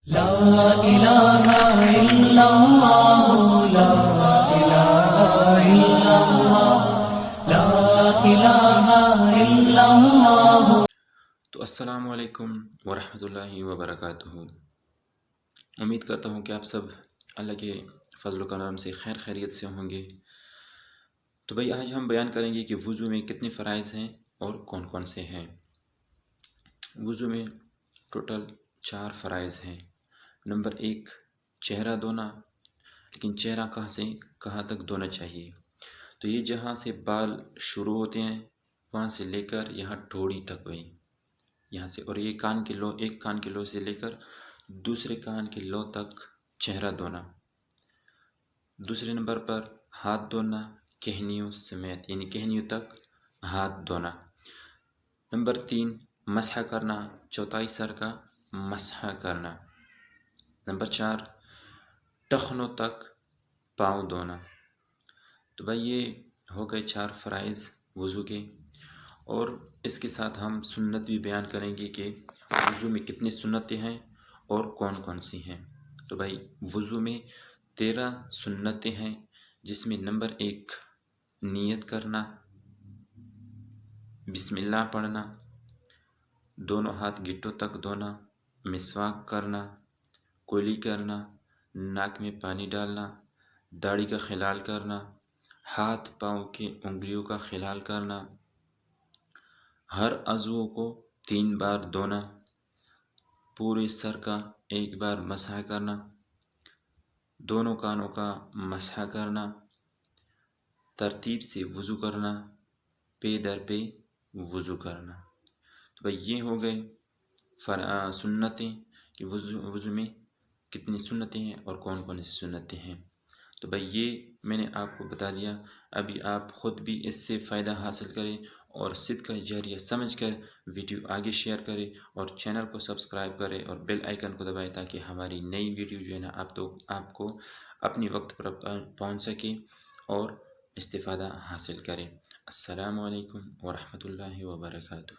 لا الہ الا اللہ لا الہ الا اللہ لا الہ الا اللہ۔ تو السلام علیکم ورحمۃ اللہ وبرکاتہ۔ امید کرتا ہوں کہ آپ سب اللہ کے فضل و کرم سے خیر خیریت سے ہوں گے۔ تو بھائی آج ہم بیان کریں گے کہ وضو میں کتنے فرائض ہیں اور کون کون سے ہیں۔ وضو میں ٹوٹل 4 فرائض ہیں۔ نمبر 1 چہرہ دھونا، لیکن چہرہ کہاں سے کہاں تک دھونا چاہیے؟ تو یہ جہاں سے بال شروع ہوتے ہیں وہاں سے لے کر یہاں ٹھوڑی تک بھائی، یہاں سے، اور یہ کان کے لو، ایک کان کے لو سے لے کر دوسرے کان کے لو تک چہرہ دھونا۔ دوسرے نمبر پر ہاتھ دھونا کہنیوں سمیت، یعنی کہنیوں تک ہاتھ دھونا۔ نمبر 3 مسح کرنا، چوتھائی سر کا مسح کرنا۔ نمبر 4 ٹخنوں تک پاؤں دھونا۔ تو بھائی یہ ہو گئے 4 فرائض وضو کے، اور اس کے ساتھ ہم سنت بھی بیان کریں گے کہ وضو میں کتنی سنتیں ہیں اور کون کون سی ہیں۔ تو بھائی وضو میں 13 سنتیں ہیں، جس میں نمبر 1 نیت کرنا، بسم اللہ پڑھنا، دونوں ہاتھ گٹوں تک دھونا، مسواک کرنا، کولی کرنا، ناک میں پانی ڈالنا، داڑھی کا خلال کرنا، ہاتھ پاؤں کی انگلیوں کا خلال کرنا، ہر عضو کو 3 بار دھونا، پورے سر کا 1 بار مسح کرنا، دونوں کانوں کا مسح کرنا، ترتیب سے وضو کرنا، پے در پہ وضو کرنا۔ تو بھائی یہ ہو گئے سنتیں کہ وضو میں کتنی سنتیں ہیں اور کون کون سی سنتیں ہیں۔ تو بھائی یہ میں نے آپ کو بتا دیا، ابھی آپ خود بھی اس سے فائدہ حاصل کریں اور صدقہ جاریہ سمجھ کر ویڈیو آگے شیئر کریں اور چینل کو سبسکرائب کریں اور بیل آئیکن کو دبائیں، تاکہ ہماری نئی ویڈیو جو ہے نا آپ کو اپنی وقت پر پہنچ سکے اور استفادہ حاصل کریں۔ السلام علیکم ورحمۃ اللہ وبرکاتہ۔